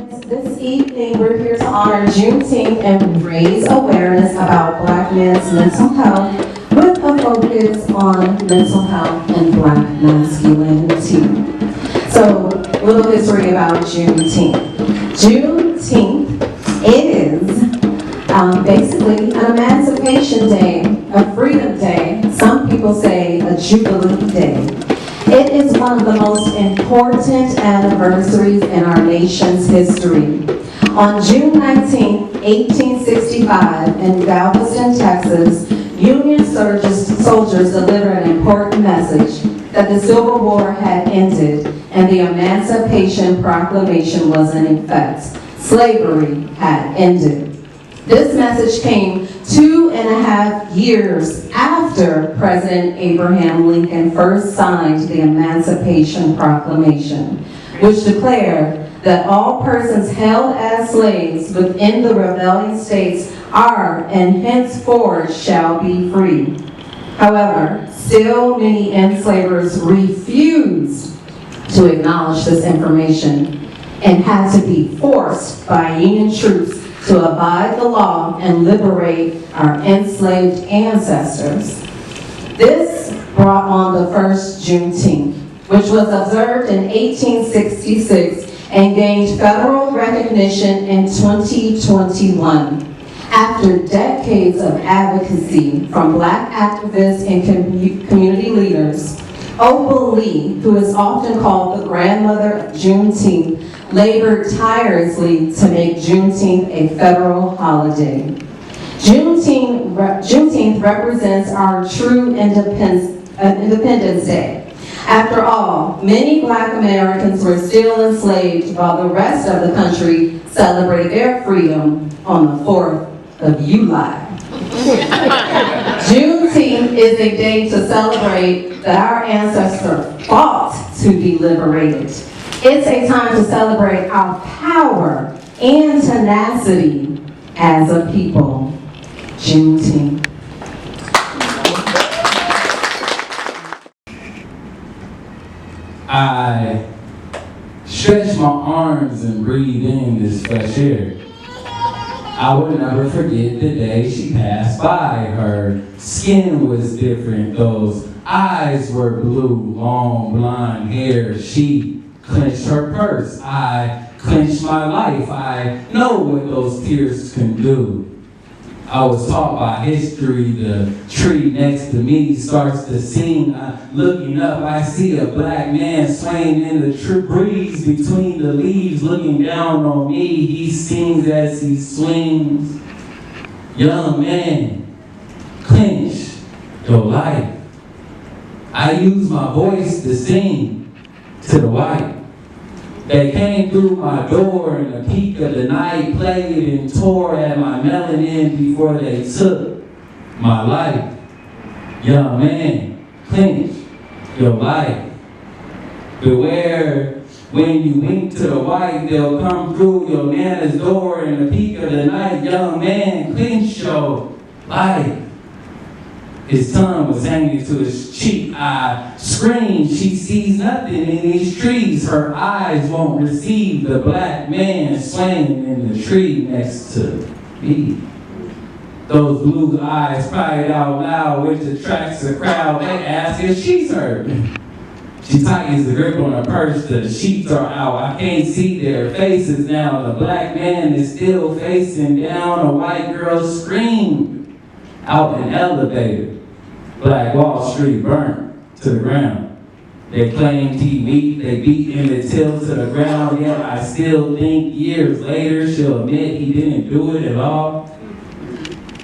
This evening, we're here to honor Juneteenth and raise awareness about Black men's mental health with a focus on mental health and Black masculinity. So, a little history about Juneteenth. Juneteenth is basically an emancipation day, a freedom day. Some people say a jubilee day. It is one of the most important anniversaries in our nation's history. On June 19, 1865, in Galveston, Texas, Union soldiers delivered an important message that the Civil War had ended and the Emancipation Proclamation was in effect. Slavery had ended. This message came 2.5 years after President Abraham Lincoln first signed the Emancipation Proclamation, which declared that all persons held as slaves within the rebellion states are and henceforth shall be free. However, still many enslavers refused to acknowledge this information and had to be forced by Union troops to abide the law and liberate our enslaved ancestors. This brought on the first Juneteenth, which was observed in 1866 and gained federal recognition in 2021. After decades of advocacy from Black activists and community leaders, Opal Lee, who is often called the grandmother of Juneteenth, labored tirelessly to make Juneteenth a federal holiday. Juneteenth represents our true Independence Day. After all, many Black Americans were still enslaved while the rest of the country celebrated their freedom on the 4th of July. Juneteenth is a day to celebrate that our ancestors fought to be liberated. It's a time to celebrate our power and tenacity as a people. Juneteenth. I stretch my arms and breathe in this fresh air. I will never forget the day she passed by. Her skin was different, those eyes were blue, long blonde hair. She clenched her purse, I clenched my life. I know what those tears can do. I was taught by history, the tree next to me starts to sing. Looking up, I see a Black man swaying in the breeze between the leaves, looking down on me. He sings as he swings. Young man, clench your life. I use my voice to sing to the white. They came through my door in the peak of the night, played and tore at my melanin before they took my life. Young man, clench your life. Beware when you wink to the white, they'll come through your nana's door in the peak of the night. Young man, clench your life. His tongue was hanging to his cheek. I screamed, she sees nothing in these trees. Her eyes won't receive the Black man swaying in the tree next to me. Those blue eyes cried out loud, which attracts the crowd. They ask if she's hurt. She tightens the grip on her purse, the sheets are out. I can't see their faces now. The Black man is still facing down. A white girl screamed out an elevator. Black Wall Street burned to the ground. They claimed he weak, they beat Emmett Till to the ground, yet I still think years later she'll admit he didn't do it at all.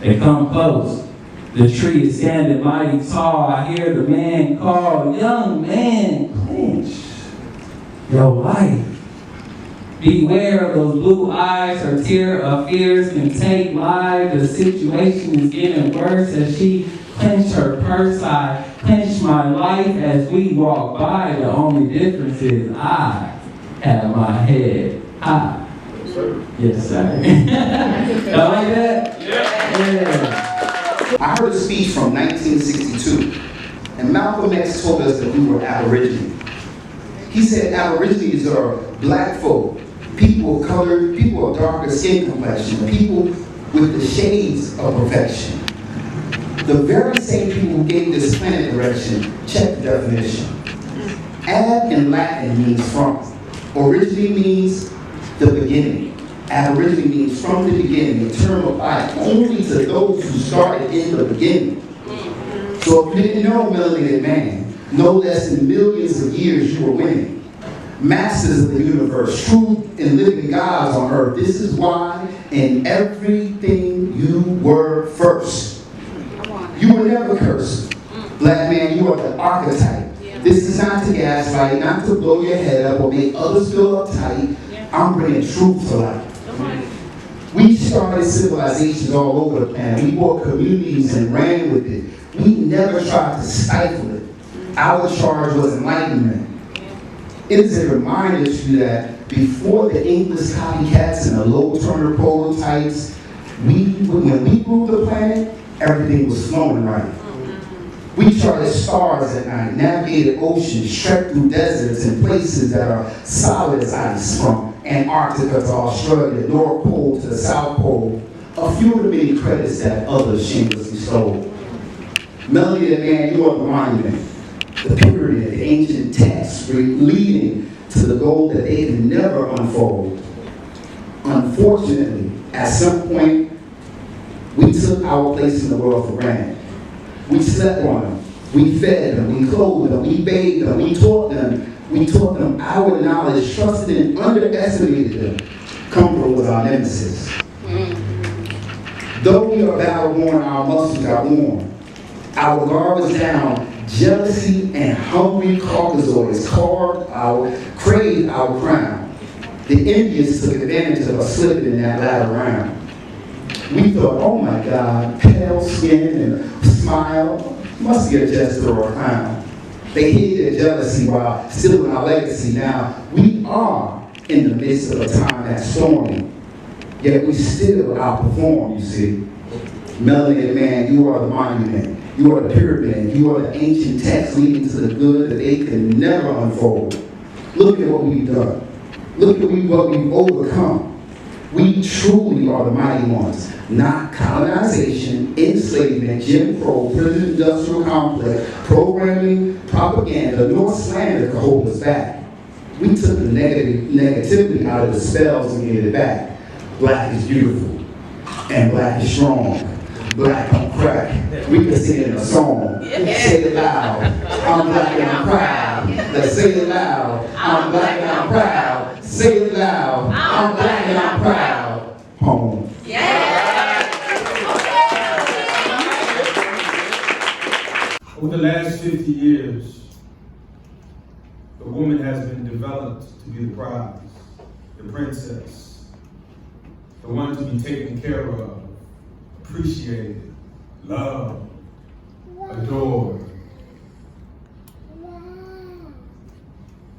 They come close. The tree is standing mighty tall. I hear the man call, young man, clench your life. Beware of those blue eyes, her tear of fears can take life. The situation is getting worse as she clenched her purse. I clenched my life as we walk by. The only difference is I have my head high. Yes, sir. Y'all like that? Yeah. I heard a speech from 1962, and Malcolm X told us that we were Aborigine. He said Aborigines are Black folk people of color, people of darker skin complexion, people with the shades of perfection. The very same people who gave this planet direction. Check the definition. Ab in Latin means from. Originally means the beginning. Ab originally means from the beginning, a term applied only to those who started in the beginning. So if you didn't know melanated man, no less than millions of years you were winning. Masters of the universe, true and living gods on earth. This is why in everything you were first. You were never cursed. Black man, you are the archetype. This is not to gaslight, not to blow your head up or make others feel uptight. I'm bringing truth to light. We started civilizations all over the planet. We bought communities and ran with it. We never tried to stifle it. Our charge was enlightenment. It is a reminder to you that before the English copycats and the low turner prototypes, when we ruled the planet, everything was flowing right. We charted stars at night, navigated oceans, trekked through deserts and places that are solid as ice, from Antarctica to Australia, North Pole to the South Pole. A few of the many credits that others shamelessly stole. Melanated man, you are the monument. The period, the ancient text leading to the goal that they can never unfold. Unfortunately, at some point, we took our place in the world for granted. We slept on them, we fed them, we clothed them, we bathed them, we taught them our knowledge, trusted and underestimated them. Comfort was our nemesis. Though we are battle-worn, our muscles are worn. Our guard was down. Jealousy and hungry Caucasoids craved our crown. The envious took advantage of us slipping in that latter round. We thought, oh my God, pale skin and smile must be a jester or a clown. They hid their jealousy while stealing our legacy. Now we are in the midst of a time that's stormy, yet we still outperform, you see. Melanated man, you are the monument. You are the pyramid. You are the ancient text leading to the good that they could never unfold. Look at what we've done. Look at what we've overcome. We truly are the mighty ones. Not colonization, enslavement, Jim Crow, prison industrial complex, programming, propaganda, nor slander could hold us back. We took the negativity out of the spells and gave it back. Black is beautiful, and black is strong. Black don't crack. We can sing it in a song. Say it loud. I'm black and I'm proud. Let's say it loud. I'm black and I'm proud. Say it loud. I'm black and I'm proud. Home. Over the last 50 years, the woman has been developed to be the prize, the princess, the one to be taken care of, appreciated, loved, adored.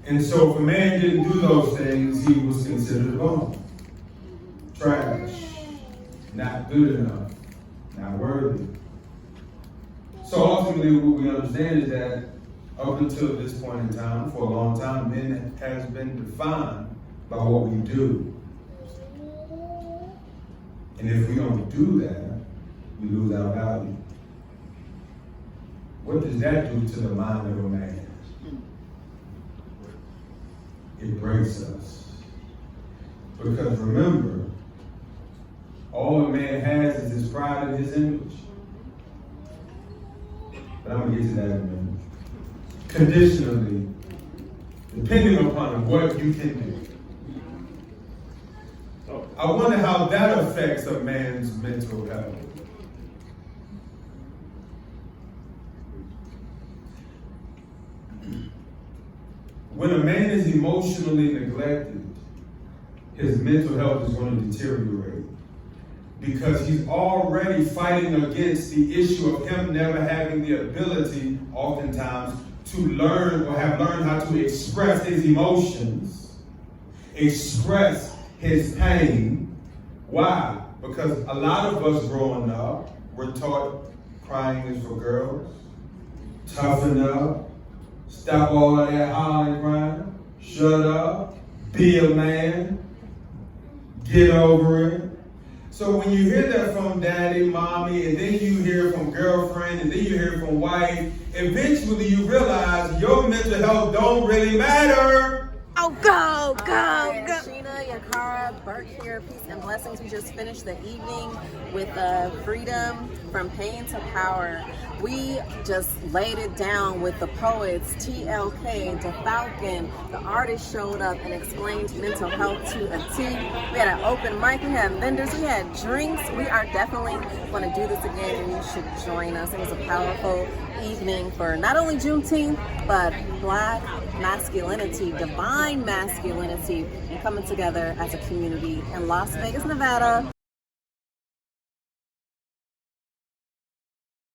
And so if a man didn't do those things, he was considered a bum, trash, not good enough, not worthy. So ultimately what we understand is that up until this point in time, for a long time, men has been defined by what we do. And if we don't do that, we lose our value. What does that do to the mind of a man? It breaks us. Because remember, all a man has is his pride and his image. But I'm gonna get to that in a minute. Conditionally, depending upon what you can do. I wonder how that affects a man's mental health. When a man is emotionally neglected, his mental health is going to deteriorate because he's already fighting against the issue of him never having the ability, oftentimes, to learn or have learned how to express his emotions, express his pain. Why? Because a lot of us growing up were taught crying is for girls, toughen up, stop all of that hollering, crying, shut up, be a man. get over it. So when you hear that from daddy, mommy, and then you hear from girlfriend, and then you hear from wife, eventually you realize your mental health don't really matter. Oh, go, go, go. Asheena Yakaha Bruke here, peace and blessings. We just finished the evening with freedom from pain to power. We just laid it down with the poets, TLK, Da Falcon. The artists showed up and explained mental health to a T. We had an open mic, we had vendors, we had drinks. We are definitely going to do this again, and you should join us. It was a powerful evening for not only Juneteenth, but Black masculinity, divine masculinity, and coming together as a community in Las Vegas, Nevada.